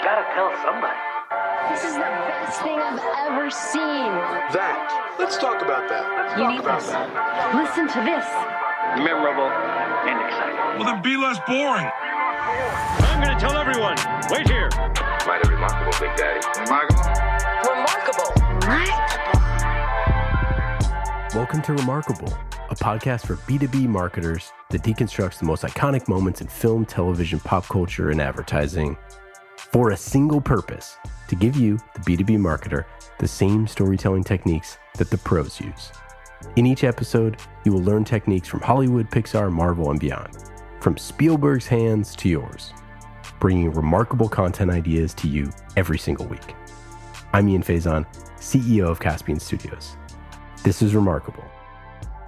gotta tell somebody. This is the best thing I've ever seen. That. Let's talk about that. You need this. Listen to this. Memorable and exciting. Well, then be less boring. I'm going to tell everyone. Wait here. Mighty remarkable, Big Daddy. Remarkable. Welcome to Remarkable, a podcast for B2B marketers that deconstructs the most iconic moments in film, television, pop culture, and advertising for a single purpose: to give you, the B2B marketer, the same storytelling techniques that the pros use. In each episode, you will learn techniques from Hollywood, Pixar, Marvel, and beyond, from Spielberg's hands to yours, bringing remarkable content ideas to you every single week. I'm Ian Faison, CEO of Caspian Studios. This is Remarkable.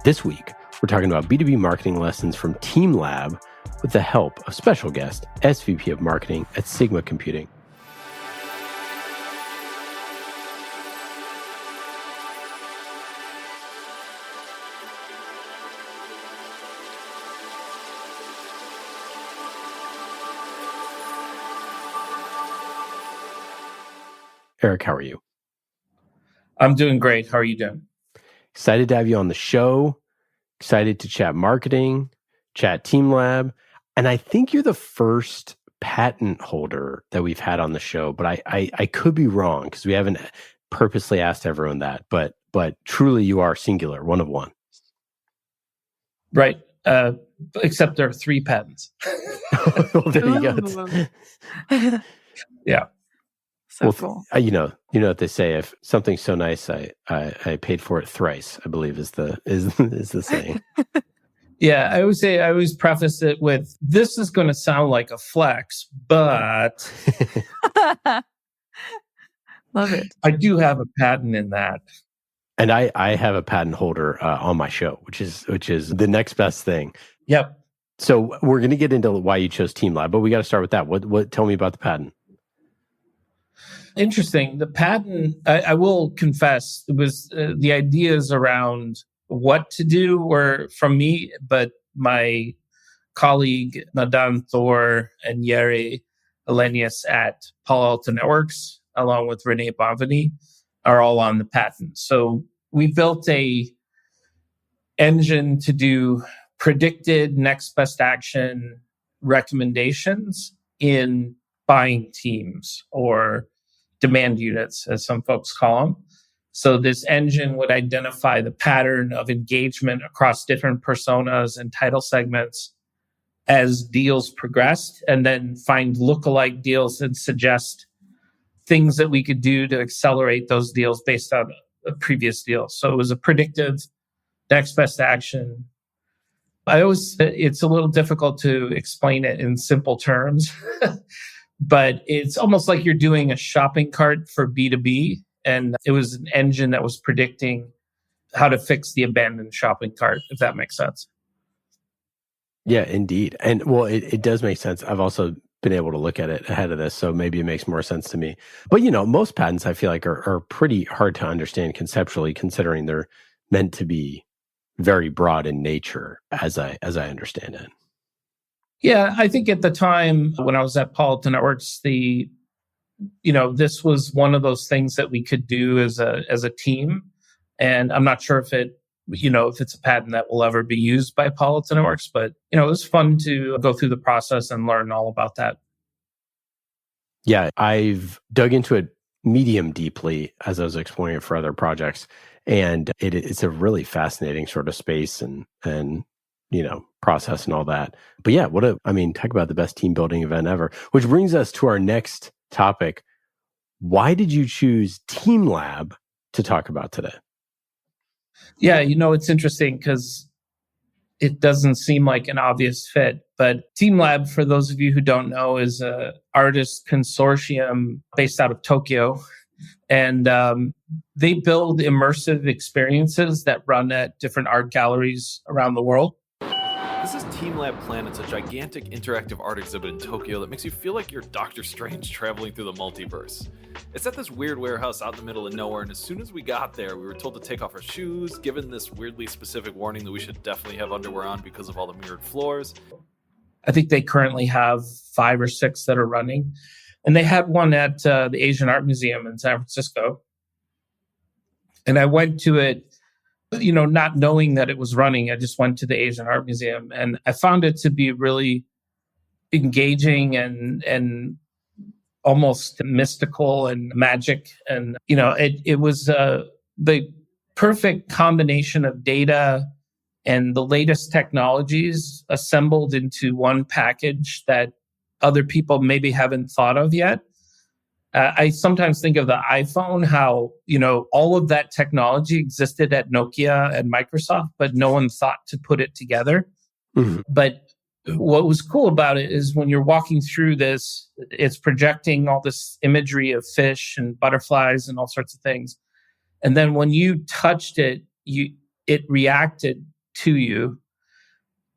This week, we're talking about B2B marketing lessons from TeamLab with the help of special guest, SVP of Marketing at Sigma Computing. Erik, how are you? I'm doing great. How are you doing? Excited to have you on the show. Excited to chat marketing, chat TeamLab. And I think you're the first patent holder that we've had on the show, but I could be wrong because we haven't purposely asked everyone that. But truly you are singular, one of one. Right. Except there are 3 patents. Well, there you go. Yeah. So cool. You know what they say: if something's so nice, I paid for it thrice, I believe is the saying. Yeah, I always preface it with, this is going to sound like a flex, but love it. I do have a patent in that. And I have a patent holder on my show, which is the next best thing. Yep. So we're going to get into why you chose TeamLab, but we got to start with that. What? Tell me about the patent. Interesting. The patent, I will confess, it was the ideas around what to do were from me, but my colleague Nadan Thor and Jere Elenius at Palo Alto Networks, along with Renee Bonvany, are all on the patent. So we built a engine to do predicted next best action recommendations in buying teams, or demand units, as some folks call them. So this engine would identify the pattern of engagement across different personas and title segments as deals progressed, and then find lookalike deals and suggest things that we could do to accelerate those deals based on a previous deal. So it was a predictive next best action. It's a little difficult to explain it in simple terms. But it's almost like you're doing a shopping cart for B2B. And it was an engine that was predicting how to fix the abandoned shopping cart, if that makes sense. Yeah, indeed. And well, it does make sense. I've also been able to look at it ahead of this, so maybe it makes more sense to me. But, most patents I feel like are pretty hard to understand conceptually, considering they're meant to be very broad in nature, as I understand it. Yeah, I think at the time when I was at Palo Alto Networks, this was one of those things that we could do as a team. And I'm not sure if it's a patent that will ever be used by Palo Alto Networks, but, it was fun to go through the process and learn all about that. Yeah, I've dug into it medium deeply as I was exploring it for other projects. And it's a really fascinating sort of space and process and all that. But yeah, talk about the best team building event ever, which brings us to our next topic. Why did you choose TeamLab to talk about today? Yeah, it's interesting because it doesn't seem like an obvious fit, but TeamLab, for those of you who don't know, is an artist consortium based out of Tokyo. And they build immersive experiences that run at different art galleries around the world. This is TeamLab Planets, a gigantic interactive art exhibit in Tokyo that makes you feel like you're Doctor Strange traveling through the multiverse. It's at this weird warehouse out in the middle of nowhere, and as soon as we got there, we were told to take off our shoes, given this weirdly specific warning that we should definitely have underwear on because of all the mirrored floors. I think they currently have 5 or 6 that are running. And they had one at the Asian Art Museum in San Francisco. And I went to it, not knowing that it was running. I just went to the Asian Art Museum, and I found it to be really engaging and almost mystical and magic. And, it was the perfect combination of data and the latest technologies assembled into one package that other people maybe haven't thought of yet. I sometimes think of the iPhone, how, all of that technology existed at Nokia and Microsoft, but no one thought to put it together. Mm-hmm. But what was cool about it is when you're walking through this, it's projecting all this imagery of fish and butterflies and all sorts of things. And then when you touched it, it reacted to you.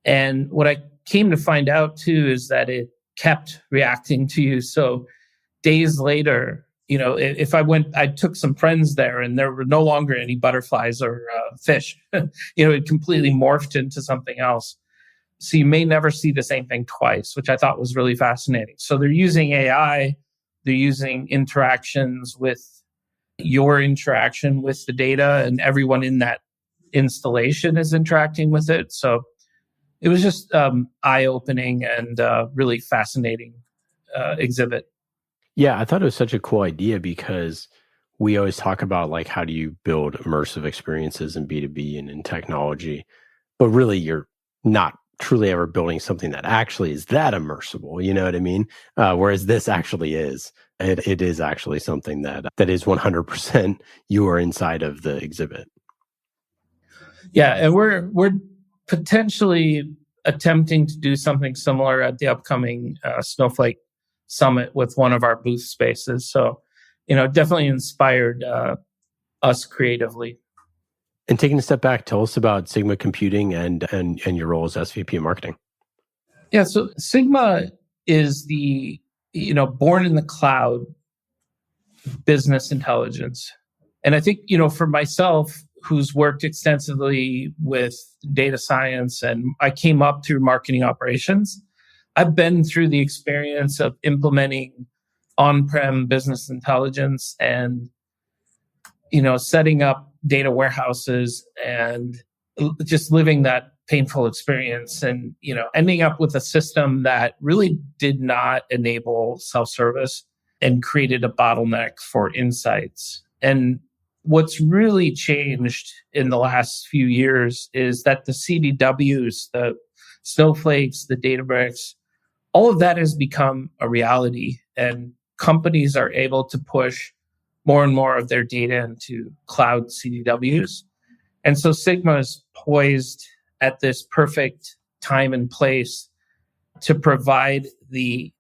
And what I came to find out too is that it kept reacting to you. So days later, if I took some friends there and there were no longer any butterflies or fish, it completely morphed into something else. So you may never see the same thing twice, which I thought was really fascinating. So they're using AI, they're using interactions with your interaction with the data, and everyone in that installation is interacting with it. So it was just eye-opening and really fascinating exhibit. Yeah, I thought it was such a cool idea because we always talk about like how do you build immersive experiences in B2B and in technology, but really you're not truly ever building something that actually is that immersible, you know what I mean? Whereas this actually is. It is actually something that is 100% you are inside of the exhibit. Yeah, and we're potentially attempting to do something similar at the upcoming Snowflake Summit with one of our booth spaces. So, definitely inspired us creatively. And taking a step back, tell us about Sigma Computing and your role as SVP of Marketing. Yeah, so Sigma is the born in the cloud business intelligence, and I think for myself, who's worked extensively with data science, and I came up through marketing operations. I've been through the experience of implementing on-prem business intelligence and, setting up data warehouses and just living that painful experience and, ending up with a system that really did not enable self-service and created a bottleneck for insights. And what's really changed in the last few years is that the CDWs, the Snowflakes, the Databricks, all of that has become a reality, and companies are able to push more and more of their data into cloud CDWs. And so Sigma is poised at this perfect time and place to provide the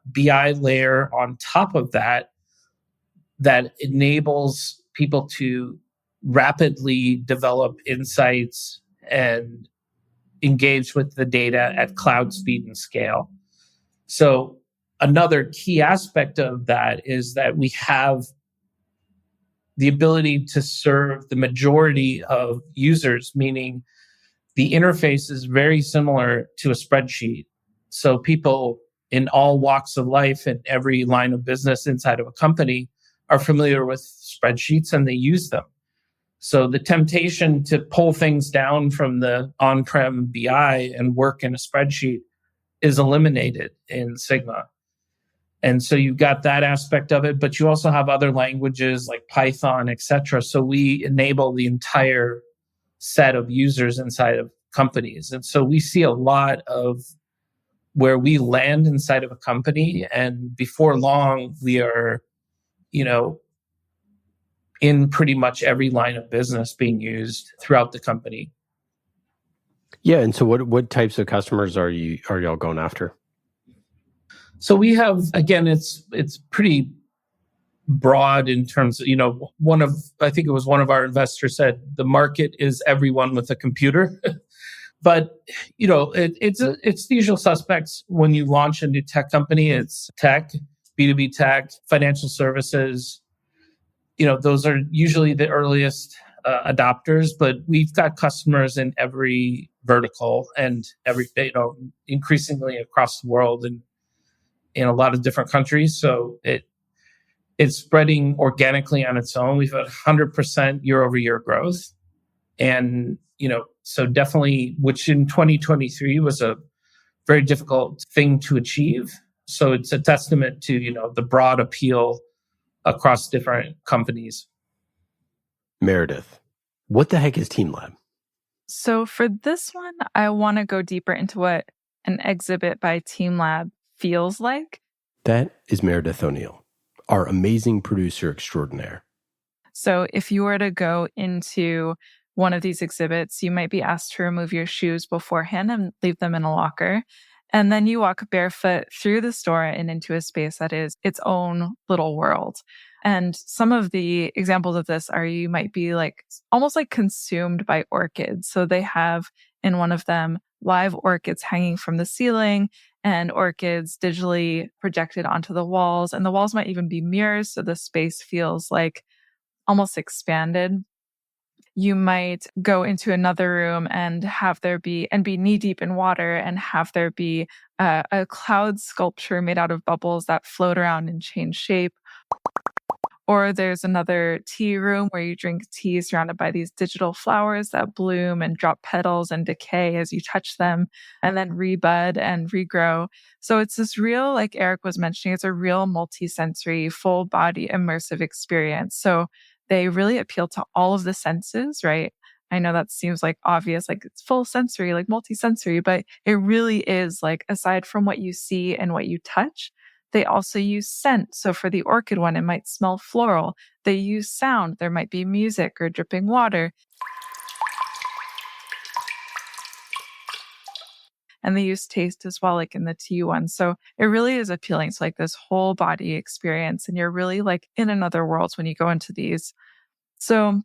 BI layer on top of that enables people to rapidly develop insights and engage with the data at cloud speed and scale. So another key aspect of that is that we have the ability to serve the majority of users, meaning the interface is very similar to a spreadsheet. So people in all walks of life and every line of business inside of a company are familiar with spreadsheets and they use them. So the temptation to pull things down from the on-prem BI and work in a spreadsheet is eliminated in Sigma. And so you've got that aspect of it, but you also have other languages like Python, etc. So we enable the entire set of users inside of companies. And so we see a lot of where we land inside of a company, and before long, we are, in pretty much every line of business being used throughout the company. Yeah, and so what types of customers are y'all going after? So we have, again, it's pretty broad in terms of, I think it was one of our investors said, the market is everyone with a computer. But, it's the usual suspects when you launch a new tech company. It's tech, B2B tech, financial services. Those are usually the earliest adopters, but we've got customers in every vertical and every, increasingly across the world. And, in a lot of different countries. So it's spreading organically on its own. We've had 100% year over year growth. And, so definitely, which in 2023 was a very difficult thing to achieve. So it's a testament to, the broad appeal across different companies. Meredith, what the heck is TeamLab? So for this one, I want to go deeper into what an exhibit by TeamLab feels like. That is Meredith O'Neill, our amazing producer extraordinaire. So if you were to go into one of these exhibits, you might be asked to remove your shoes beforehand and leave them in a locker. And then you walk barefoot through the store and into a space that is its own little world. And some of the examples of this are you might be almost like consumed by orchids. So they have in one of them live orchids hanging from the ceiling and orchids digitally projected onto the walls. And the walls might even be mirrors. So the space feels like almost expanded. You might go into another room and be knee deep in water and have there be a cloud sculpture made out of bubbles that float around and change shape. Or there's another tea room where you drink tea surrounded by these digital flowers that bloom and drop petals and decay as you touch them and then rebud and regrow. So it's this real, like Erik was mentioning, it's a real multi-sensory, full body immersive experience. So they really appeal to all of the senses, right? I know that seems like obvious, like it's full sensory, like multi-sensory, but it really is aside from what you see and what you touch, they also use scent. So for the orchid one, it might smell floral. They use sound. There might be music or dripping water. And they use taste as well, like in the tea one. So it really is appealing to this whole body experience. And you're really in another world when you go into these. So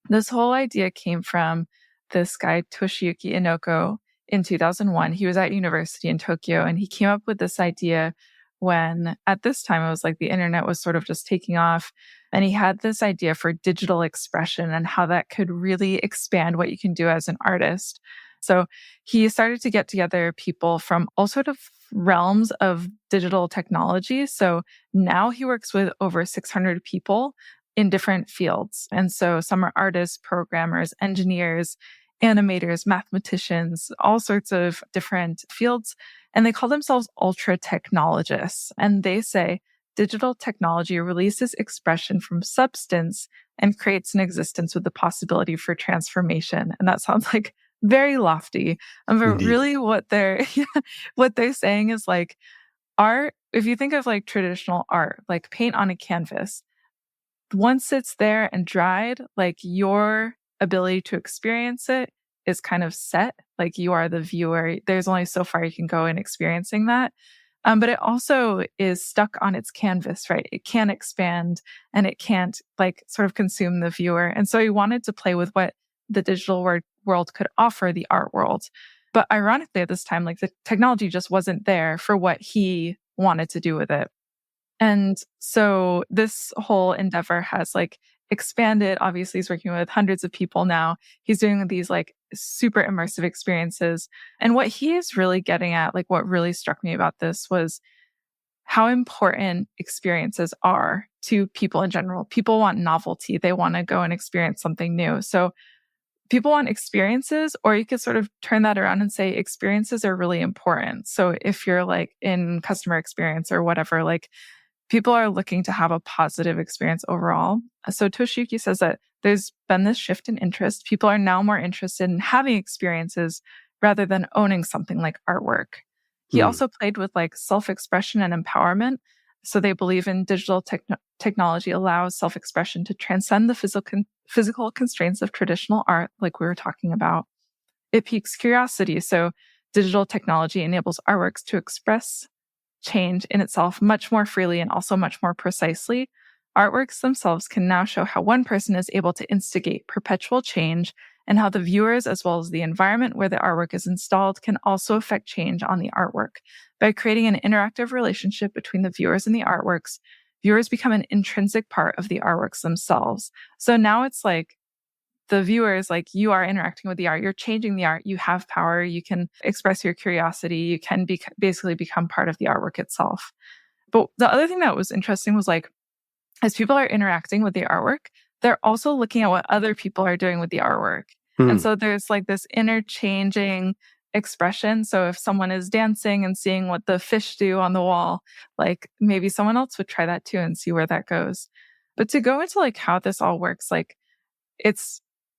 this whole idea came from this guy, Toshiyuki Inoko, in 2001. He was at university in Tokyo, and he came up with this idea when at this time it was the internet was sort of just taking off. And he had this idea for digital expression and how that could really expand what you can do as an artist. So he started to get together people from all sort of realms of digital technology. So now he works with over 600 people in different fields. And so some are artists, programmers, engineers, animators, mathematicians, all sorts of different fields. And they call themselves Ultra-Technologists. And they say digital technology releases expression from substance and creates an existence with the possibility for transformation. And that sounds very lofty. But Indeed. Really what they're saying is art, if you think of traditional art, like paint on a canvas, once it's there and dried, your ability to experience it is kind of set. You are the viewer. There's only so far you can go in experiencing that. But it also is stuck on its canvas, right? It can't expand and it can't sort of consume the viewer. And so he wanted to play with what the digital world could offer the art world. But ironically, at this time, the technology just wasn't there for what he wanted to do with it. And so this whole endeavor has expanded. Obviously, he's working with hundreds of people now. He's doing these super immersive experiences. And what he is really getting at, what really struck me about this was how important experiences are to people in general. People want novelty. They want to go and experience something new. So people want experiences, or you could sort of turn that around and say experiences are really important. So if you're in customer experience or whatever, people are looking to have a positive experience overall. So Toshiyuki says that there's been this shift in interest. People are now more interested in having experiences rather than owning something like artwork. He also played with self-expression and empowerment. So they believe in digital technology allows self-expression to transcend the physical constraints of traditional art, like we were talking about. It piques curiosity. So digital technology enables artworks to express change in itself much more freely and also much more precisely. Artworks themselves can now show how one person is able to instigate perpetual change and how the viewers, as well as the environment where the artwork is installed, can also affect change on the artwork. By creating an interactive relationship between the viewers and the artworks, viewers become an intrinsic part of the artworks themselves. So now it's the viewers, like you are interacting with the art, you're changing the art, you have power, you can express your curiosity, you can basically become part of the artwork itself. But the other thing that was interesting was like, as people are interacting with the artwork, they're also looking at what other people are doing with the artwork. And so there's like this interchanging expression. So if someone is dancing and seeing what the fish do on the wall, like maybe someone else would try that too and see where that goes. But to go into like how this all works, like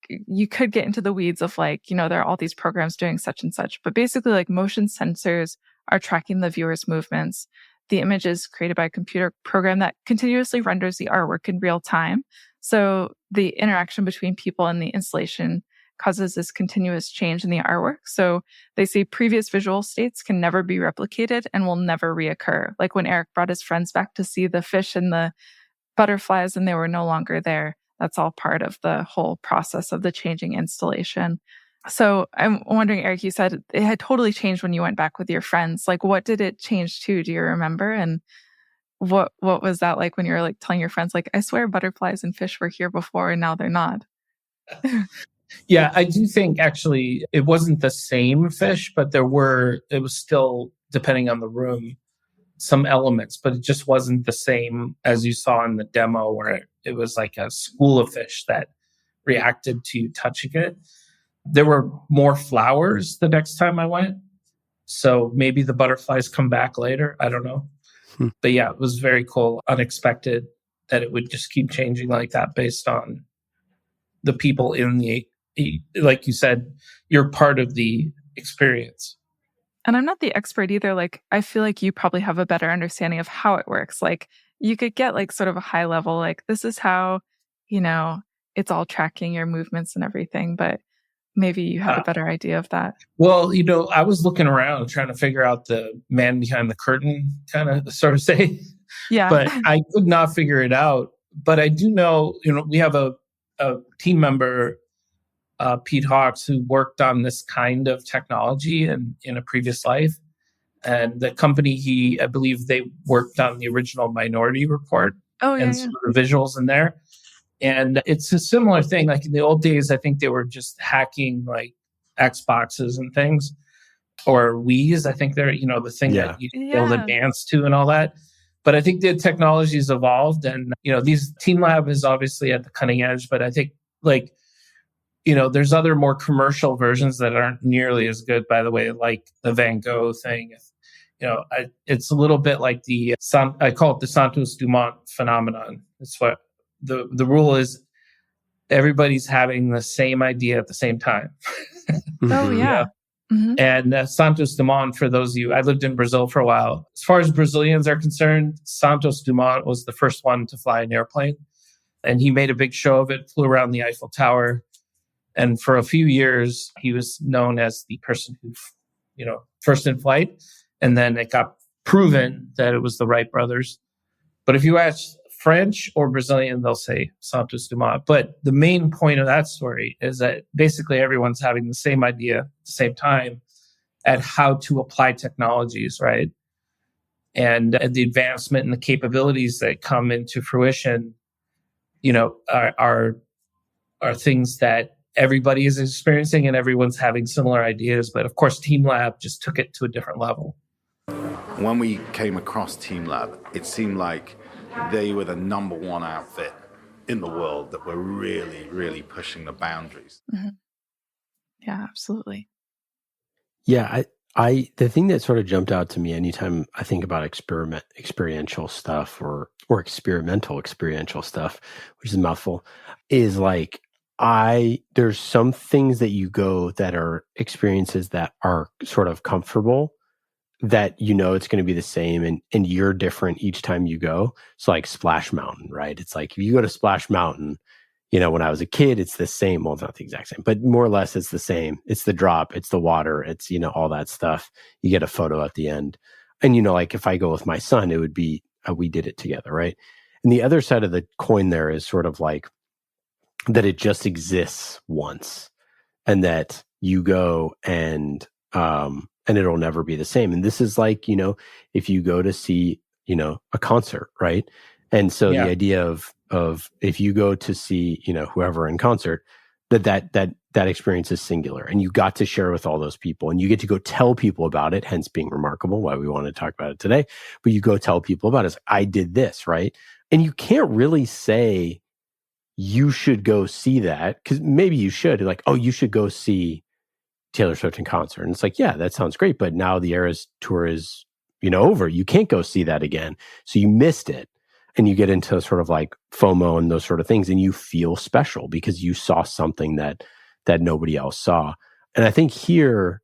you could get into the weeds of like, there are all these programs doing such and such, but basically like motion sensors are tracking the viewer's movements. The image is created by a computer program that continuously renders the artwork in real time. So the interaction between people and the installation causes this continuous change in the artwork. So they say previous visual states can never be replicated and will never reoccur. Like when Erik brought his friends back to see the fish and the butterflies and they were no longer there. That's all part of the whole process of the changing installation. So I'm wondering, Erik, you said it had totally changed when you went back with your friends. Like what did it change to? Do you remember? And what was that like when you were like telling your friends, like, I swear butterflies and fish were here before and now they're not? Yeah, I do think actually it wasn't the same fish, but it was still, depending on the room, some elements, but it just wasn't the same as you saw in the demo where it was like a school of fish that reacted to touching it. There were more flowers the next time I went. So maybe the butterflies come back later. I don't know. But yeah, it was very cool. Unexpected that it would just keep changing like that based on the people in like you said, you're part of the experience. And I'm not the expert either. Like, I feel like you probably have a better understanding of how it works. Like, you could get like sort of a high level, like, this is how, it's all tracking your movements and everything. But maybe you had a better idea of that. Well, I was looking around trying to figure out the man behind the curtain kind of sort of say. Yeah. But I could not figure it out. But I do know, we have a team member, Pete Hawks, who worked on this kind of technology in a previous life. And the company I believe they worked on the original Minority Report and some of the visuals in there. And it's a similar thing. Like in the old days, I think they were just hacking like Xboxes and things, or Wii's. I think they're, the thing that you be able to dance to and all that. But I think the technology's evolved and, these TeamLab is obviously at the cutting edge, but I think like, there's other more commercial versions that aren't nearly as good, by the way, like the Van Gogh thing. It's a little bit like I call it the Santos Dumont phenomenon. It's what the rule is. Everybody's having the same idea at the same time. Oh, yeah. Mm-hmm. And Santos Dumont, for those of you, I lived in Brazil for a while. As far as Brazilians are concerned, Santos Dumont was the first one to fly an airplane. And he made a big show of it, flew around the Eiffel Tower. And for a few years, he was known as the person who, first in flight. And then it got proven that it was the Wright brothers. But if you ask French or Brazilian, they'll say Santos Dumont. But the main point of that story is that basically everyone's having the same idea at the same time at how to apply technologies, right? And the advancement and the capabilities that come into fruition, are things that everybody is experiencing and everyone's having similar ideas. But of course, TeamLab just took it to a different level. When we came across TeamLab, it seemed like they were the number one outfit in the world that were really, really pushing the boundaries. Mm-hmm. Yeah, absolutely. Yeah, the thing that sort of jumped out to me anytime I think about experiential stuff or experiential stuff, which is a mouthful, is like there's some things that you go that are experiences that are sort of comfortable, that it's going to be the same and you're different each time you go. So like Splash Mountain, right? It's like if you go to Splash Mountain, when I was a kid, it's the same. Well, it's not the exact same, but more or less it's the same. It's the drop, it's the water, it's, all that stuff. You get a photo at the end. And, like if I go with my son, it would be, we did it together, right? And the other side of the coin there is sort of like that it just exists once and that you go and it'll never be the same. And this is like, if you go to see, a concert, right? And so the idea of if you go to see, whoever in concert, that experience is singular, and you got to share with all those people, and you get to go tell people about it, hence being remarkable, why we want to talk about it today. But you go tell people about it. It's like, I did this, right? And you can't really say you should go see that, because maybe you should, like, oh, you should go see Taylor Swift in concert. And it's like, yeah, that sounds great, but now the Eras tour is, over. You can't go see that again. So you missed it. And you get into sort of like FOMO and those sort of things, and you feel special because you saw something that nobody else saw. And I think here,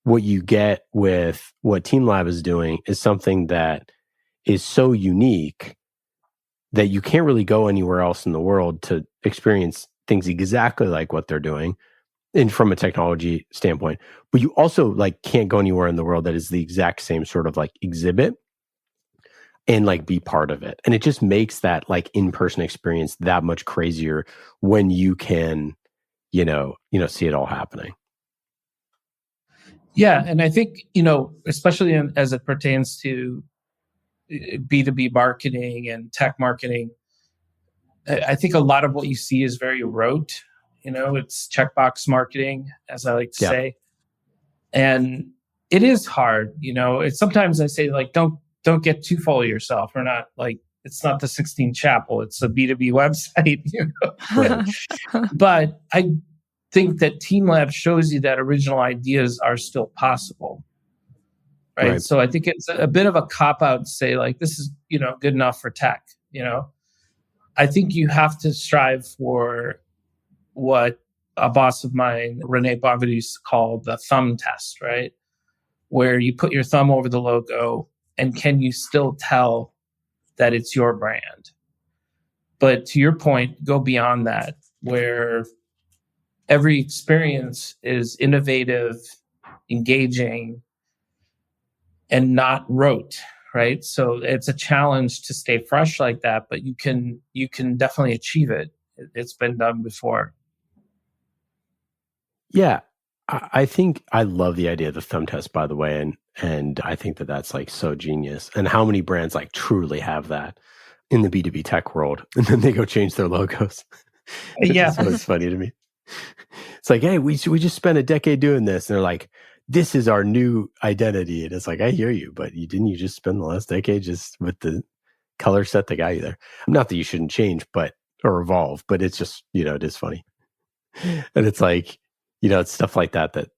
what you get with what TeamLab is doing is something that is so unique that you can't really go anywhere else in the world to experience things exactly like what they're doing, and from a technology standpoint. But you also like can't go anywhere in the world that is the exact same sort of like exhibit and like be part of it. And it just makes that like in-person experience that much crazier when you can, see it all happening. Yeah. And I think, especially as it pertains to B2B marketing and tech marketing, I think a lot of what you see is very rote. It's checkbox marketing, as I like to say. And it is hard. It's sometimes I say, like, don't get too full of yourself. We're not like, it's not the 16th Chapel. It's a B2B website. Right. But I think that TeamLab shows you that original ideas are still possible. Right. So I think it's a bit of a cop-out to say, like, this is, good enough for tech. I think you have to strive for what a boss of mine, Rene Boiverdus, called the thumb test, right? Where you put your thumb over the logo, and can you still tell that it's your brand? But to your point, go beyond that, where every experience is innovative, engaging, and not rote, right? So it's a challenge to stay fresh like that, but you can definitely achieve it. It's been done before. Yeah, I think I love the idea of the thumb test, by the way, and I think that that's like so genius. And how many brands like truly have that in the B2B tech world, and then they go change their logos. Yeah, it's funny to me. It's like, hey, we just spent a decade doing this, and they're like, this is our new identity. And it's like, I hear you, but you just spend the last decade just with the color set that got you there. Not that you shouldn't change, or evolve, but it's just, it is funny. And it's like, it's stuff like that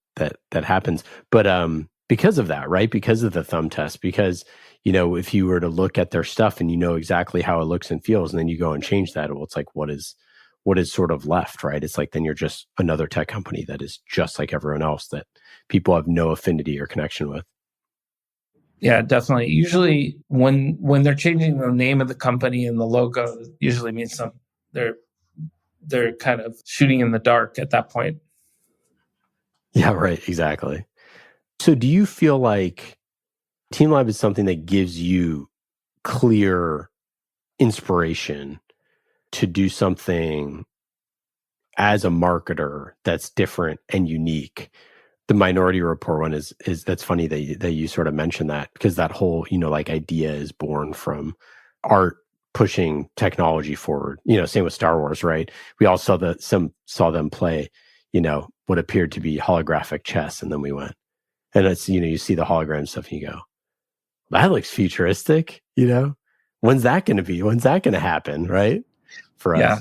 happens. But because of that, right? Because of the thumb test, because, if you were to look at their stuff and exactly how it looks and feels, and then you go and change that, well, it's like, what is sort of left, right? It's like, then you're just another tech company that is just like everyone else that people have no affinity or connection with. Yeah, definitely. Usually when they're changing the name of the company and the logo, it usually means they're kind of shooting in the dark at that point. Yeah, right. Exactly. So do you feel like TeamLab is something that gives you clear inspiration to do something as a marketer that's different and unique? The Minority Report one is that's funny that you sort of mentioned that, because that whole, like idea is born from art pushing technology forward. Same with Star Wars, right? We all saw them play, what appeared to be holographic chess, and then we went. And it's, you see the hologram stuff and you go, that looks futuristic, When's that going to be? When's that going to happen, right? For us. Yeah.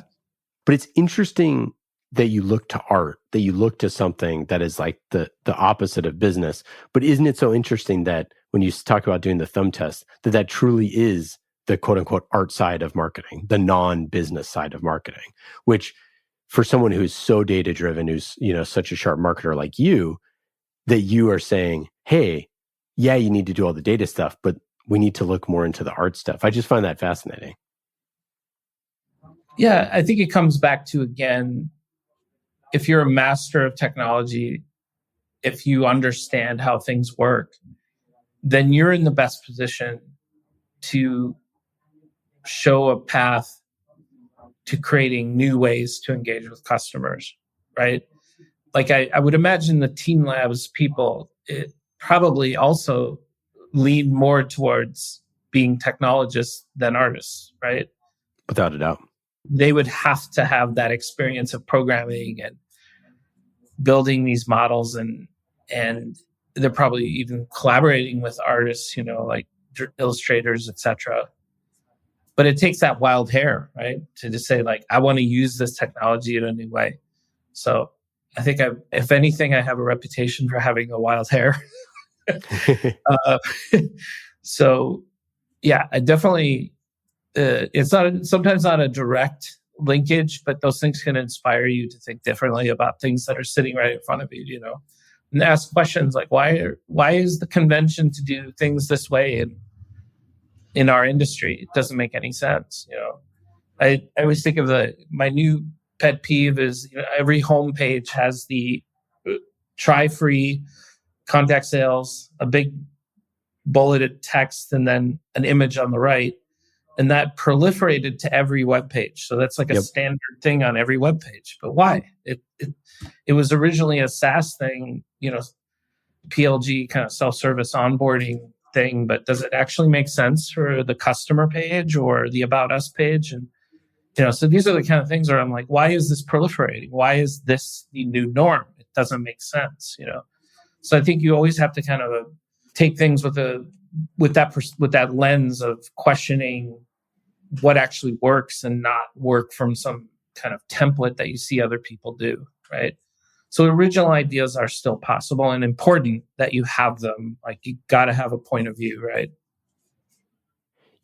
But it's interesting that you look to art, that you look to something that is like the opposite of business. But isn't it so interesting that when you talk about doing the thumb test, that truly is the quote unquote art side of marketing, the non-business side of marketing, which for someone who's so data driven, who's, such a sharp marketer like you, that you are saying, hey, yeah, you need to do all the data stuff, but we need to look more into the art stuff. I just find that fascinating. Yeah, I think it comes back to, again, if you're a master of technology, if you understand how things work, then you're in the best position to show a path to creating new ways to engage with customers, right? Like I would imagine the TeamLab's people, it probably also lean more towards being technologists than artists, right? Without a doubt. they would have to have that experience of programming and building these models, and they're probably even collaborating with artists, like illustrators, etc. But it takes that wild hair, right? To just say, like, I want to use this technology in a new way. So I think, if anything, I have a reputation for having a wild hair. So yeah, I definitely, it's sometimes not a direct linkage, but those things can inspire you to think differently about things that are sitting right in front of you, and ask questions like, why is the convention to do things this way in our industry? It doesn't make any sense. I always think of my new pet peeve is, every homepage has the try free contact sales, a big bulleted text, and then an image on the right. And that proliferated to every web page. So that's like a standard thing on every web page. But why? It was originally a SaaS thing, PLG kind of self-service onboarding thing, but does it actually make sense for the customer page or the About Us page? And, so these are the kind of things where I'm like, why is this proliferating? Why is this the new norm? It doesn't make sense, So I think you always have to kind of take things with that lens of questioning what actually works and not work from some kind of template that you see other people do, right? So original ideas are still possible and important that you have them. Like, you got to have a point of view, right?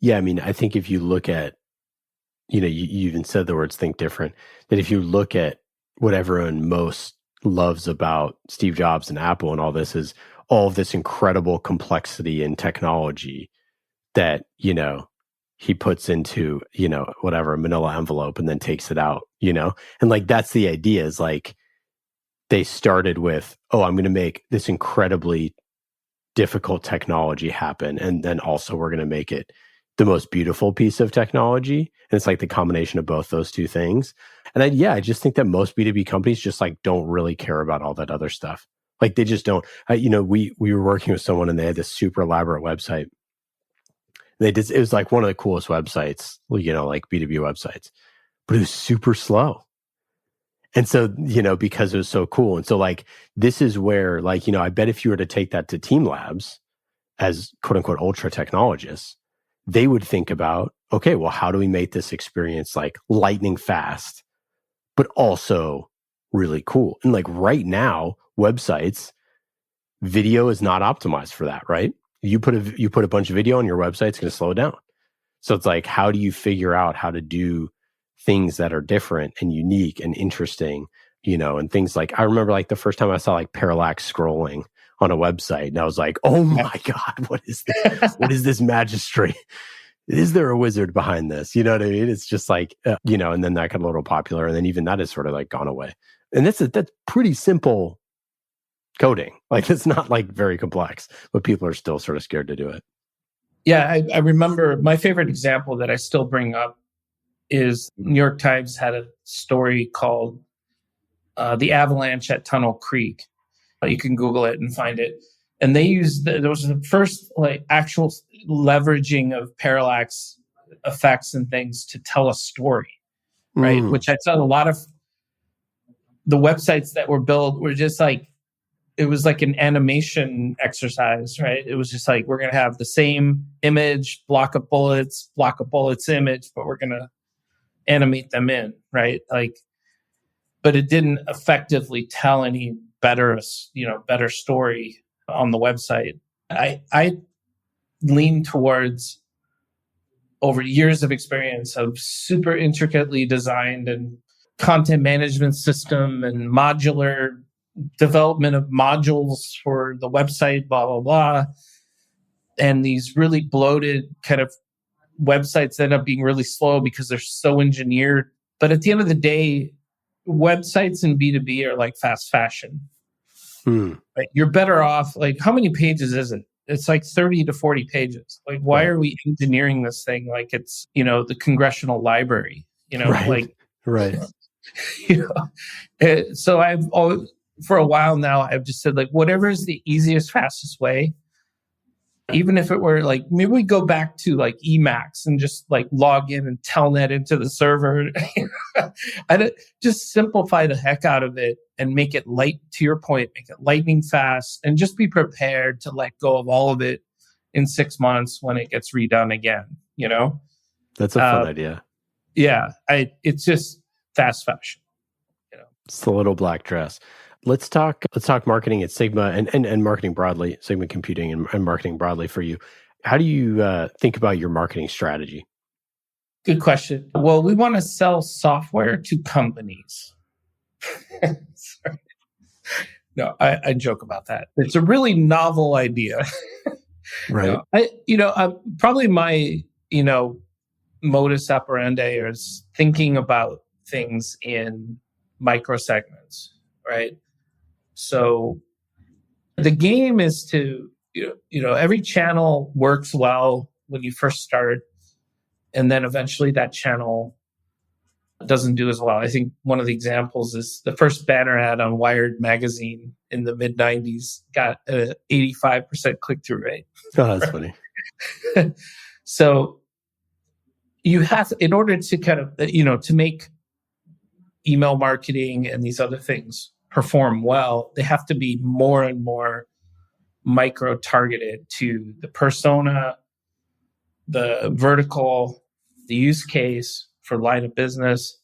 Yeah, I mean, I think if you look at, you even said the words think different, that if you look at what everyone most loves about Steve Jobs and Apple and all this is all of this incredible complexity in technology that, he puts into, whatever, a manila envelope and then takes it out, and like, that's the idea, is like, they started with, I'm going to make this incredibly difficult technology happen. And then also we're going to make it the most beautiful piece of technology. And it's like the combination of both those two things. And I just think that most B2B companies just like don't really care about all that other stuff. Like, they just don't. We were working with someone and they had this super elaborate website. It was like one of the coolest websites, like B2B websites, but it was super slow. And so, because it was so cool. And so, like, this is where, like, I bet if you were to take that to TeamLabs as quote unquote ultra-technologists, they would think about, okay, well, how do we make this experience like lightning fast, but also really cool? And like, right now, websites, video is not optimized for that, right? You put a bunch of video on your website, it's going to slow down. So it's like, how do you figure out how to do things that are different and unique and interesting, and things like, I remember like the first time I saw like parallax scrolling on a website, and I was like, oh my God, what is this? What is this magistry? Is there a wizard behind this? You know what I mean? It's just like, and then that got a little popular, and then even that has sort of like gone away. And that's pretty simple coding. Like, it's not like very complex, but people are still sort of scared to do it. Yeah, I remember my favorite example that I still bring up is New York Times had a story called The Avalanche at Tunnel Creek. You can Google it and find it. And they used, there was the first like actual leveraging of parallax effects and things to tell a story, right? Which I saw a lot of the websites that were built were just like, it was like an animation exercise, right? It was just like, we're going to have the same image, block of bullets image, but we're going to animate them in, right? Like, but it didn't effectively tell any better story on the website. I lean towards, over years of experience of super intricately designed and content management system and modular development of modules for the website, blah, blah, blah. And these really bloated kind of websites end up being really slow because they're so engineered. But at the end of the day, websites in B2B are like fast fashion. Right? You're better off, like, how many pages is it? It's like 30 to 40 pages. Like, why are we engineering this thing like it's, the congressional library, Right. Right. So I've always, for a while now, I've just said, like, whatever is the easiest, fastest way Even if it were like, maybe we go back to like Emacs and just like log in and telnet into the server. Just simplify the heck out of it and make it light, to your point, make it lightning fast, and just be prepared to let go of all of it in 6 months when it gets redone again, you know? That's a fun idea. Yeah. It's just fast fashion. You know? It's the little black dress. Let's talk marketing at Sigma and marketing broadly, Sigma Computing and marketing broadly for you. How do you think about your marketing strategy? Good question. Well, we want to sell software to companies. Sorry. No, I joke about that. It's a really novel idea. Right. Probably my, modus operandi is thinking about things in micro segments, right? So the game is to, every channel works well when you first start, and then eventually that channel doesn't do as well. I think one of the examples is the first banner ad on Wired magazine in the mid 90s got an 85% click-through rate. Oh, that's funny. So you have, in order to kind of, to make email marketing and these other things perform well, they have to be more and more micro-targeted to the persona, the vertical, the use case for line of business.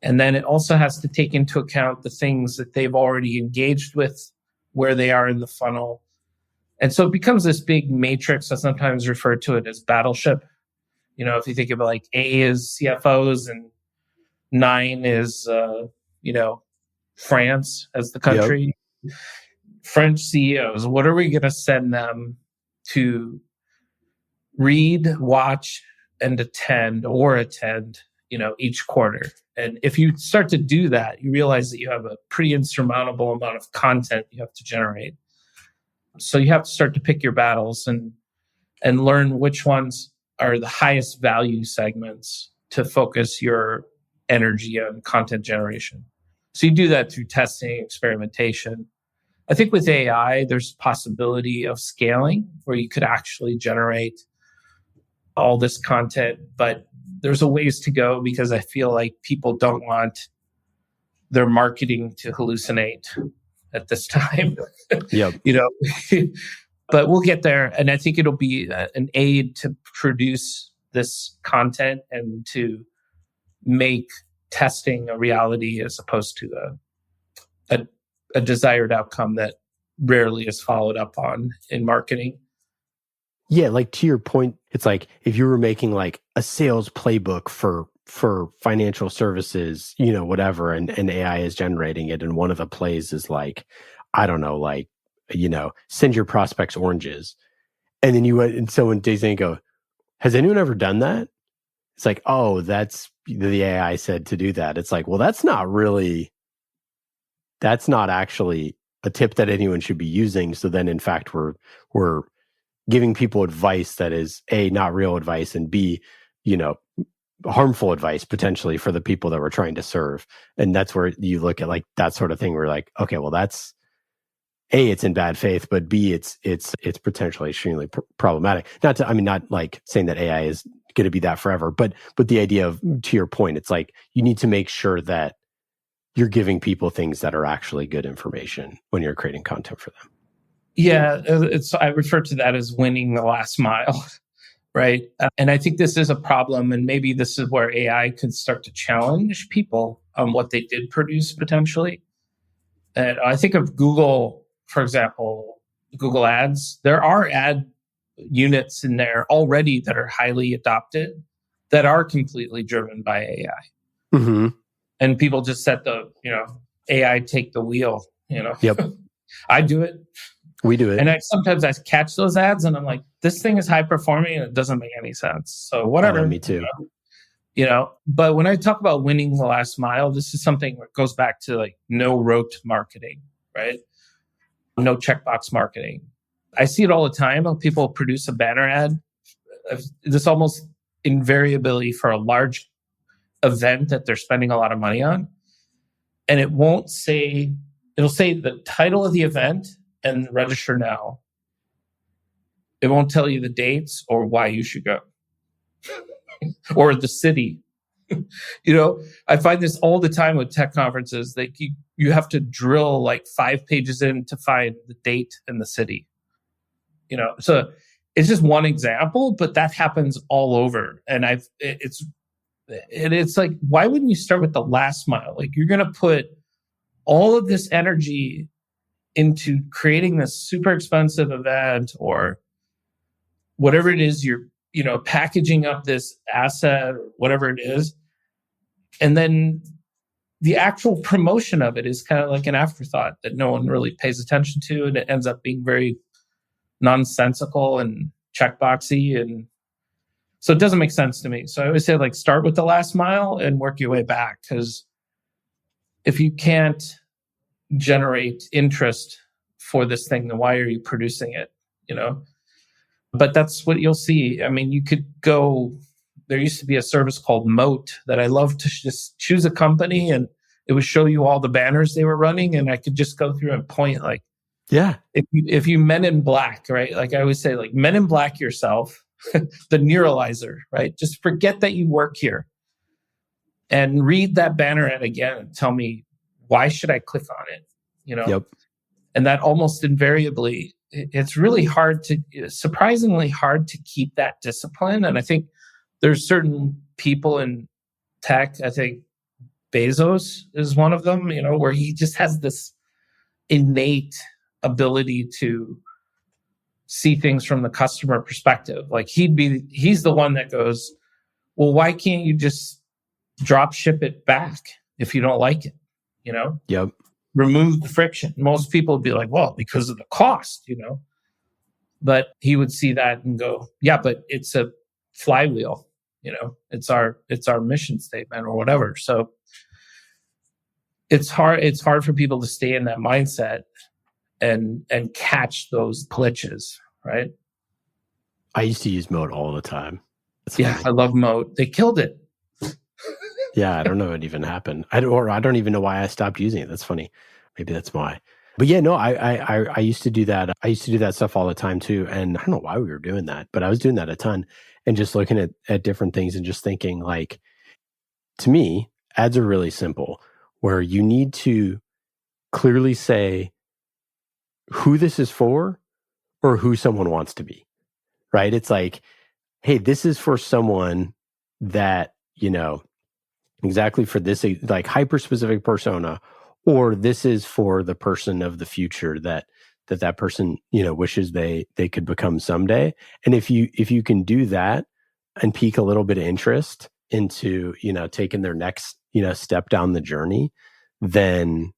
And then it also has to take into account the things that they've already engaged with, where they are in the funnel. And so it becomes this big matrix. I sometimes refer to it as battleship. If you think of like A is CFOs and 9 is, France as the country. Yep. French CEOs, what are we going to send them to read, watch, and attend each quarter? And if you start to do that, you realize that you have a pretty insurmountable amount of content you have to generate. So you have to start to pick your battles and learn which ones are the highest value segments to focus your energy on content generation. So you do that through testing, experimentation. I think with AI, there's possibility of scaling where you could actually generate all this content, but there's a ways to go because I feel like people don't want their marketing to hallucinate at this time. Yep. But we'll get there. And I think it'll be an aid to produce this content and to make testing a reality as opposed to a desired outcome that rarely is followed up on in marketing. Yeah, like to your point, it's like if you were making like a sales playbook for financial services, whatever, and AI is generating it, and one of the plays is like, I don't know, like, send your prospects oranges. And then so when Disney go, has anyone ever done that? It's like, oh, that's the AI said to do that. It's like, well, that's not actually a tip that anyone should be using. So then in fact, we're giving people advice that is A, not real advice, and B, harmful advice potentially for the people that we're trying to serve. And that's where you look at like that sort of thing where like, okay, well, that's A, it's in bad faith, but B, it's potentially extremely problematic. Not like saying that AI is going to be that forever, but the idea of, to your point, it's like you need to make sure that you're giving people things that are actually good information when you're creating content for them. Yeah, I refer to that as winning the last mile, right? And I think this is a problem, and maybe this is where AI could start to challenge people on what they did produce potentially. And I think of Google, for example, Google Ads. There are ad units in there already that are highly adopted that are completely driven by AI. Mm-hmm. And people just set the, AI take the wheel, Yep. I do it. We do it. And sometimes I catch those ads and I'm like, this thing is high performing and it doesn't make any sense. So whatever. Me too. But when I talk about winning the last mile, this is something that goes back to like no rote marketing, right? No checkbox marketing. I see it all the time when people produce a banner ad. This almost invariably for a large event that they're spending a lot of money on. And it'll say the title of the event and register now. It won't tell you the dates or why you should go or the city. I find this all the time with tech conferences. That you have to drill like 5 pages in to find the date and the city. So it's just one example, but that happens all over. And it's like, why wouldn't you start with the last mile? Like, you're going to put all of this energy into creating this super expensive event or whatever it is you're, packaging up this asset or whatever it is. And then the actual promotion of it is kind of like an afterthought that no one really pays attention to. And it ends up being very nonsensical and checkboxy. And so it doesn't make sense to me. So I always say, like, start with the last mile and work your way back. Because if you can't generate interest for this thing, then why are you producing it? But that's what you'll see. I mean, you could go, there used to be a service called Moat that I love to just choose a company and it would show you all the banners they were running. And I could just go through and point, like, Yeah. If you Men in Black, right? Like I always say, like, Men in Black yourself, the neuralizer, right? Just forget that you work here and read that banner ad again and tell me, why should I click on it? Yep. And that almost invariably, it's really surprisingly hard to keep that discipline. And I think there's certain people in tech, I think Bezos is one of them, where he just has this innate ability to see things from the customer perspective. Like he's the one that goes, well, why can't you just drop ship it back if you don't like it? Yep. Remove the friction. Most people would be like, well, because of the cost, but he would see that and go, yeah, but it's a flywheel, it's our mission statement or whatever. So it's hard for people to stay in that mindset and catch those glitches, right? I used to use Moat all the time. Yeah, I love Moat. They killed it. Yeah, I don't know what even happened. I don't even know why I stopped using it. That's funny. Maybe that's why. But yeah, no, I used to do that. I used to do that stuff all the time too. And I don't know why we were doing that, but I was doing that a ton and just looking at different things and just thinking, like, to me, ads are really simple, where you need to clearly say who this is for or who someone wants to be, right? It's like, hey, this is for someone that, exactly for this, like, hyper specific persona, or this is for the person of the future that person, wishes they could become someday. And if you can do that and pique a little bit of interest into, taking their next, step down the journey, then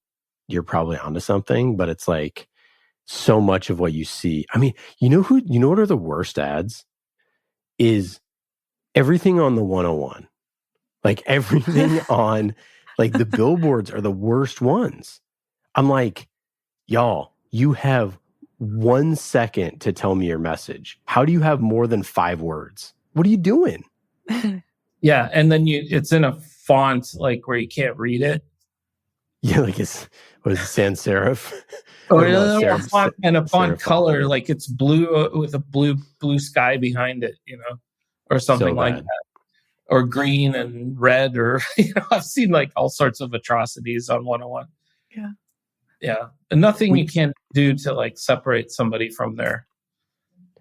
you're probably onto something. But it's like, so much of what you see, I mean, what are the worst ads is everything on the 101. Like, everything on, like, the billboards are the worst ones. I'm like, y'all, you have 1 second to tell me your message. How do you have more than 5 words? What are you doing? Yeah, and then it's in a font like where you can't read it. Yeah, like it's sans serif? Or a font color, like it's blue with a blue sky behind it, or something so like that. Or green and red, or I've seen like all sorts of atrocities on 101. Yeah. Yeah. And nothing you can do to like separate somebody from their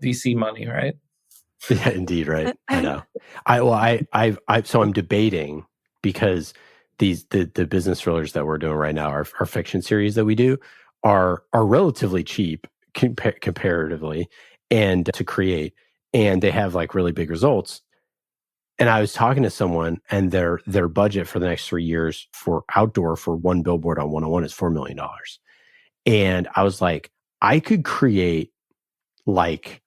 VC money, right? Yeah, indeed, right. I know. So I'm debating, because the business thrillers that we're doing right now, our fiction series that we do, are relatively cheap comparatively and to create, and they have like really big results. And I was talking to someone, and their budget for the next 3 years for outdoor for one billboard on 101 is $4 million. And I was like, I could create like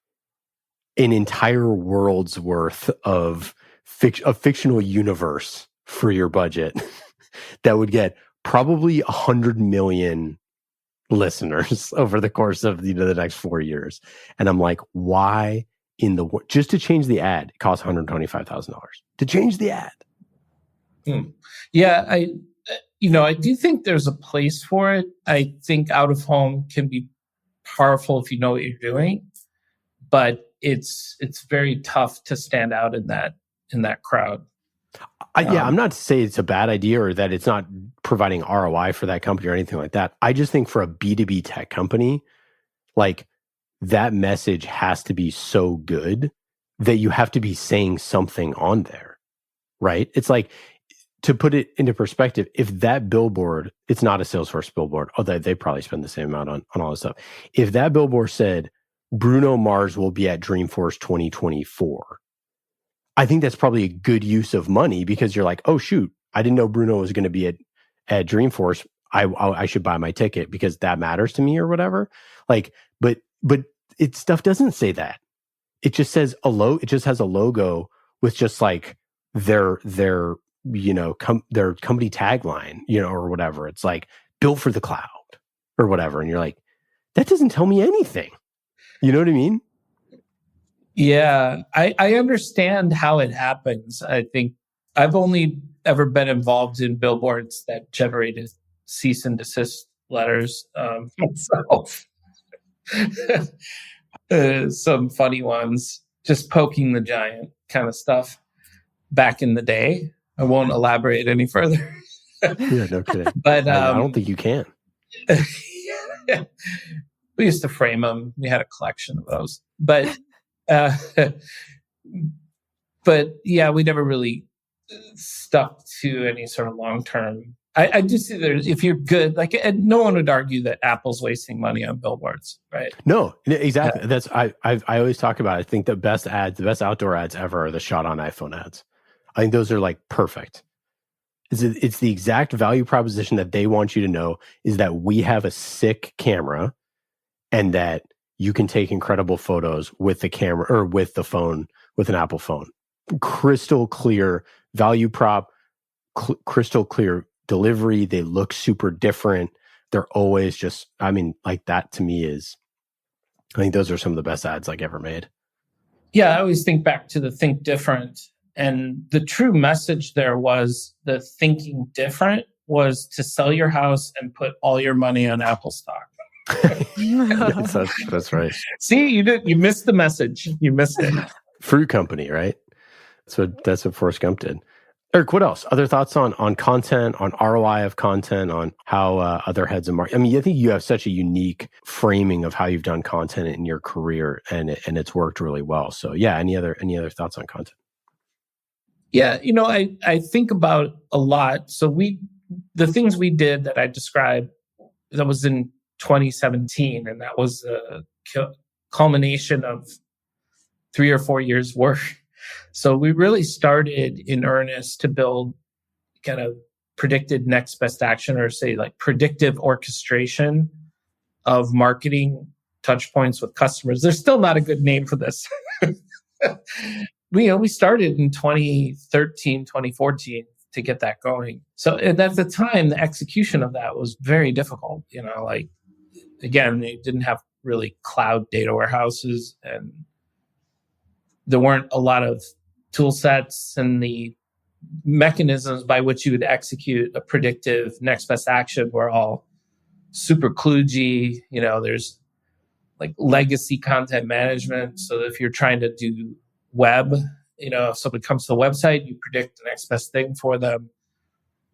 an entire world's worth of a fictional universe for your budget that would get probably 100 million listeners over the course of the next 4 years. And I'm like, why just to change the ad, it costs $125,000 to change the ad. Yeah, I do think there's a place for it. I think out of home can be powerful if you know what you're doing, but it's very tough to stand out in that crowd. I'm not to say it's a bad idea or that it's not providing ROI for that company or anything like that. I just think for a B2B tech company, like that message has to be so good that you have to be saying something on there, right? It's like, to put it into perspective, if that billboard, it's not a Salesforce billboard, although they probably spend the same amount on all this stuff. If that billboard said, Bruno Mars will be at Dreamforce 2024, I think that's probably a good use of money because you're like, oh shoot, I didn't know Bruno was going to be at Dreamforce. I should buy my ticket because that matters to me or whatever. Like, but stuff doesn't say that. It just says it just has a logo with just like their their company tagline, or whatever. It's like built for the cloud or whatever. And you're like, that doesn't tell me anything. You know what I mean? Yeah, I understand how it happens. I think I've only ever been involved in billboards that generated cease and desist letters myself. Some funny ones, just poking the giant kind of stuff back in the day. I won't elaborate any further. Yeah, no kidding. But I don't think you can. We used to frame them. We had a collection of those. But yeah, we never really stuck to any sort of long-term. I do see that if you're good, like no one would argue that Apple's wasting money on billboards, right? No, exactly. Yeah. That's I always talk about. I think the best outdoor ads ever are the shot on iPhone ads. I think those are like perfect. It's the exact value proposition that they want you to know is that we have a sick camera, and that you can take incredible photos with the camera or with the phone, with an Apple phone. Crystal clear value prop, crystal clear delivery. They look super different. They're always just, like that to me is, I think those are some of the best ads like ever made. Yeah, I always think back to the Think Different. And the true message there was the thinking different was to sell your house and put all your money on Apple stock. Yes, that's right. See, you missed the message. You missed it. Fruit company, right? That's what Forrest Gump did. Erik, what else? Other thoughts on content, on ROI of content, on how other heads of marketing? I think you have such a unique framing of how you've done content in your career, and it's worked really well. So yeah, any other thoughts on content? Yeah, I think about a lot. So the things we did that I described, that was in 2017, and that was a culmination of 3 or 4 years' work. So we really started in earnest to build kind of predicted next best action, or say like predictive orchestration of marketing touch points with customers. There's still not a good name for this. We started in 2013, 2014 to get that going. So at the time, the execution of that was very difficult. Again, they didn't have really cloud data warehouses, and there weren't a lot of tool sets, and the mechanisms by which you would execute a predictive next best action were all super kludgy. There's like legacy content management. So if you're trying to do web, if somebody comes to the website, you predict the next best thing for them.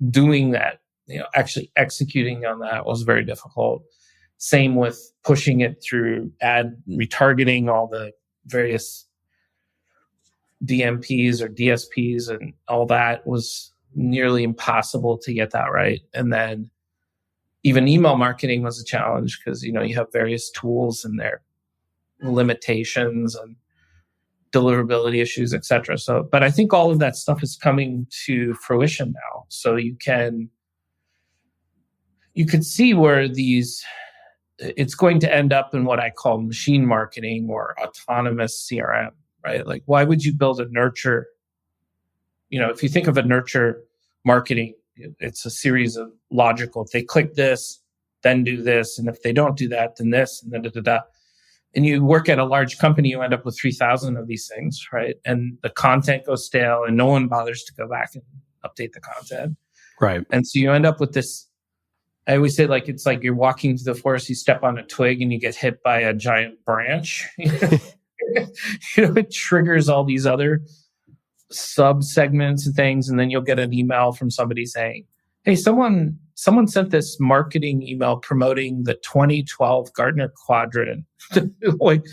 Doing that, actually executing on that was very difficult. Same with pushing it through ad retargeting, all the various DMPs or DSPs, and all that was nearly impossible to get that right. And then even email marketing was a challenge because, you have various tools and their limitations and deliverability issues, et cetera. So, but I think all of that stuff is coming to fruition now. So you could see where it's going to end up in what I call machine marketing or autonomous CRM, right? Like, why would you build a nurture? If you think of a nurture marketing, it's a series of logical, if they click this, then do this. And if they don't do that, then this, and da-da-da-da. And you work at a large company, you end up with 3,000 of these things, right? And the content goes stale and no one bothers to go back and update the content. Right. And so you end up with this, I always say, it's like you're walking through the forest, you step on a twig and you get hit by a giant branch. it triggers all these other sub segments and things. And then you'll get an email from somebody saying, hey, someone sent this marketing email promoting the 2012 Gartner Quadrant. Like,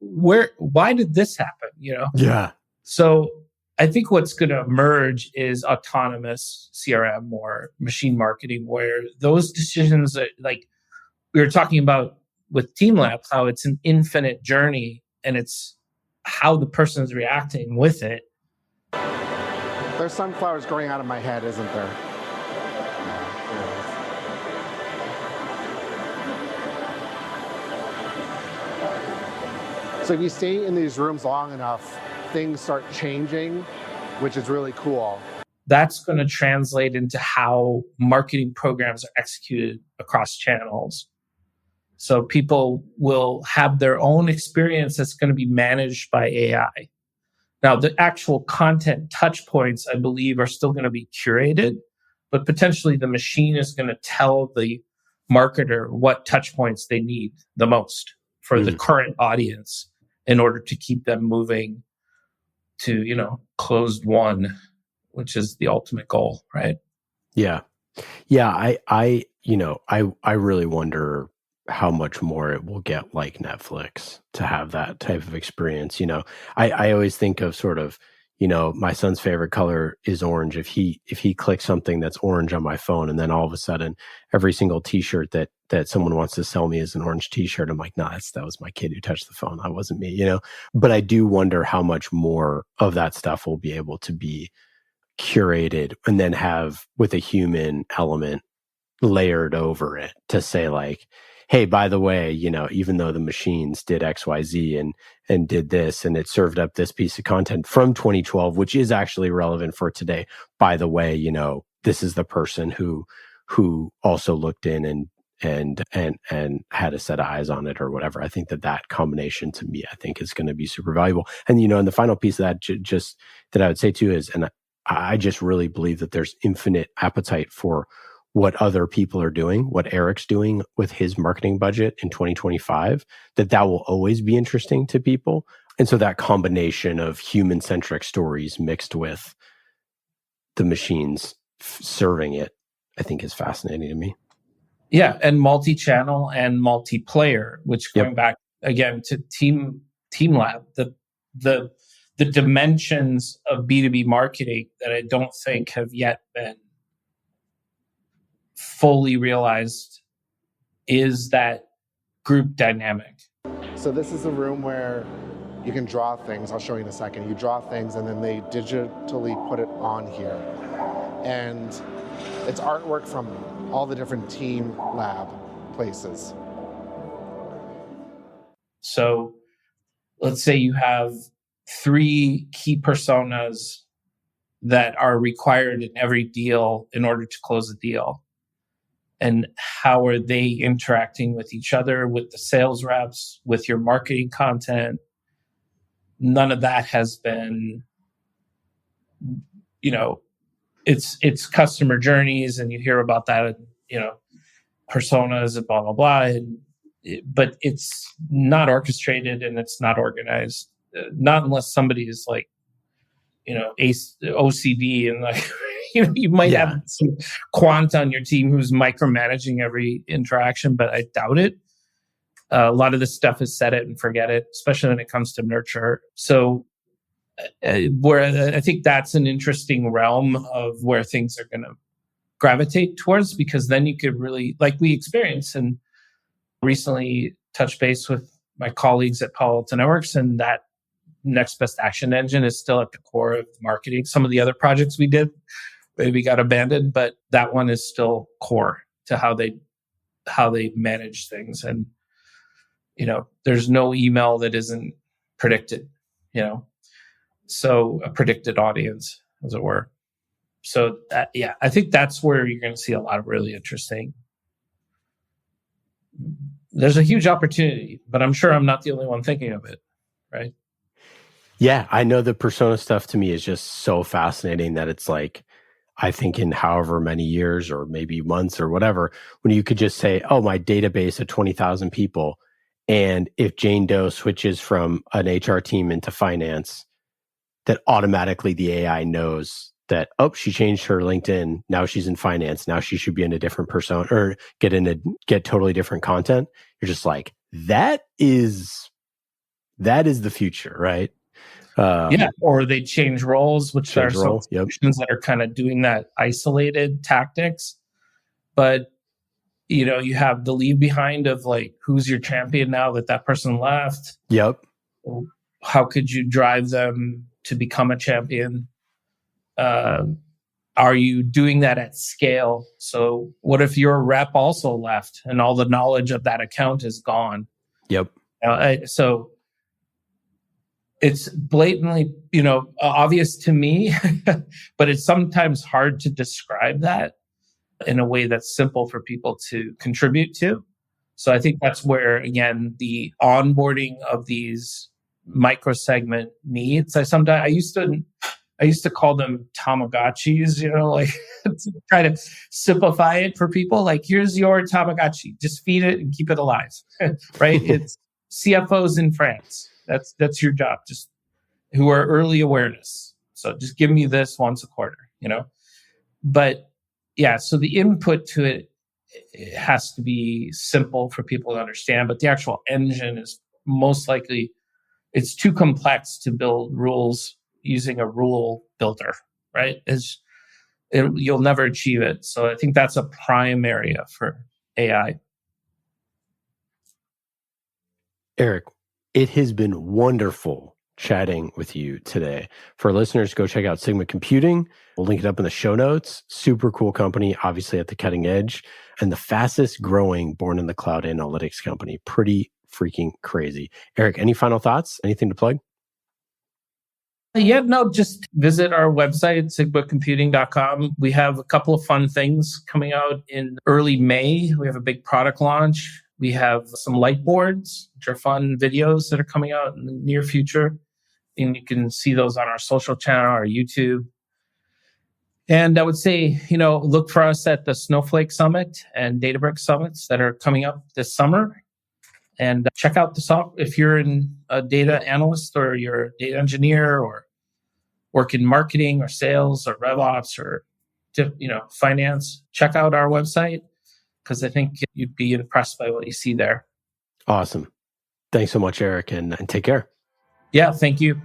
why did this happen? Yeah. So I think what's going to emerge is autonomous CRM or machine marketing, where those decisions that, like we were talking about with TeamLab, how it's an infinite journey and it's how the person is reacting with it. There's sunflowers growing out of my head, isn't there? So if you stay in these rooms long enough, things start changing, which is really cool. That's going to translate into how marketing programs are executed across channels. So people will have their own experience that's going to be managed by AI. Now, the actual content touch points, I believe, are still going to be curated, but potentially the machine is going to tell the marketer what touch points they need the most for the current audience in order to keep them moving to, closed won, which is the ultimate goal, right? Yeah. Yeah. I really wonder how much more it will get like Netflix to have that type of experience. I always think of sort of, my son's favorite color is orange. If he clicks something that's orange on my phone, and then all of a sudden every single t-shirt that someone wants to sell me is an orange t-shirt, I'm like, nah, that was my kid who touched the phone. That wasn't me, But I do wonder how much more of that stuff will be able to be curated and then have with a human element layered over it to say like, hey, by the way, even though the machines did XYZ and did this, and it served up this piece of content from 2012, which is actually relevant for today. By the way, this is the person who also looked in and had a set of eyes on it or whatever. I think that combination to me, I think is going to be super valuable. And, and the final piece of that just that I would say too is, and I just really believe that there's infinite appetite for what other people are doing, what Erik's doing with his marketing budget in 2025, that will always be interesting to people. And so that combination of human-centric stories mixed with the machines serving it, I think is fascinating to me. Yeah, and multi-channel and multiplayer, which going back again to TeamLab, the dimensions of B2B marketing that I don't think have yet been fully realized is that group dynamic. So this is a room where you can draw things. I'll show you in a second. You draw things and then they digitally put it on here. And it's artwork from all the different TeamLab places. So let's say you have 3 key personas that are required in every deal in order to close a deal. And how are they interacting with each other, with the sales reps, with your marketing content? None of that has been, it's customer journeys, and you hear about that, personas and blah, blah, blah. But it's not orchestrated and it's not organized. Not unless somebody is like, OCD and like, you might have some quant on your team who's micromanaging every interaction, but I doubt it. A lot of this stuff is set it and forget it, especially when it comes to nurture. So where I think that's an interesting realm of where things are going to gravitate towards, because then you could really, like we experience and recently touched base with my colleagues at Palo Alto Networks, and that next best action engine is still at the core of marketing. Some of the other projects we did maybe got abandoned, but that one is still core to how they manage things. And, there's no email that isn't predicted, so a predicted audience, as it were. So that, I think that's where you're going to see a lot of really interesting. There's a huge opportunity, but I'm sure I'm not the only one thinking of it, right? Yeah, I know the persona stuff to me is just so fascinating that it's like, I think in however many years or maybe months or whatever, when you could just say, oh, my database of 20,000 people, And if Jane Doe switches from an HR team into finance, that automatically the AI knows that, oh, she changed her LinkedIn. Now she's in finance. Now she should be in a different persona or get totally different content. You're just like, that is the future, right? Or they change roles, which are solutions that are kind of doing that isolated tactics. But you have the leave behind of like, who's your champion now that person left? Yep. How could you drive them to become a champion? Are you doing that at scale? So what if your rep also left and all the knowledge of that account is gone? Yep. So it's blatantly, obvious to me, but it's sometimes hard to describe that in a way that's simple for people to contribute to. So I think that's where, again, the onboarding of these micro-segment needs. I used to call them Tamagotchis, to try to simplify it for people. Like, here's your Tamagotchi, just feed it and keep it alive, right? It's CFOs in France. That's your job, just who are early awareness. So just give me this once a quarter, But yeah, so the input to it has to be simple for people to understand, but the actual engine is most likely, it's too complex to build rules using a rule builder, right? You'll never achieve it. So I think that's a prime area for AI. Erik, it has been wonderful chatting with you today. For listeners, go check out Sigma Computing. We'll link it up in the show notes. Super cool company, obviously at the cutting edge, and the fastest growing born in the cloud analytics company. Pretty freaking crazy. Erik, any final thoughts? Anything to plug? Yeah, no, just visit our website, sigmacomputing.com. We have a couple of fun things coming out in early May. We have a big product launch. We have some light boards, which are fun videos that are coming out in the near future. And you can see those on our social channel, our YouTube. And I would say, look for us at the Snowflake Summit and Databricks Summits that are coming up this summer. And check out the software if you're a data analyst or you're a data engineer or work in marketing or sales or RevOps or finance. Check out our website because I think you'd be impressed by what you see there. Awesome. Thanks so much, Erik, and take care. Yeah, thank you.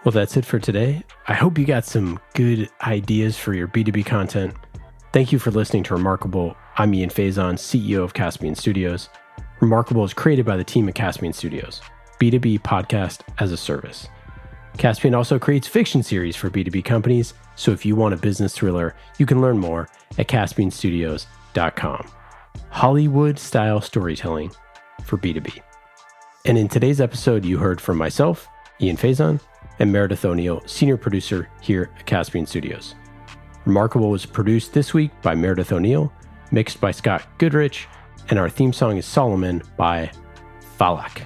Well, that's it for today. I hope you got some good ideas for your B2B content. Thank you for listening to Remarkable. I'm Ian Faison, CEO of Caspian Studios. Remarkable is created by the team at Caspian Studios, B2B podcast as a service. Caspian also creates fiction series for B2B companies, so if you want a business thriller, you can learn more at caspianstudios.com. Hollywood-style storytelling for B2B. And in today's episode, you heard from myself, Ian Faison, and Meredith O'Neill, senior producer here at Caspian Studios. Remarkable was produced this week by Meredith O'Neill, mixed by Scott Goodrich, and our theme song is Solomon by Falak.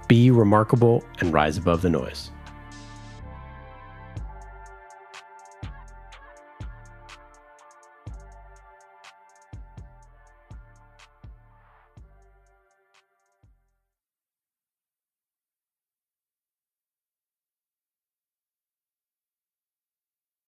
Be remarkable and rise above the noise.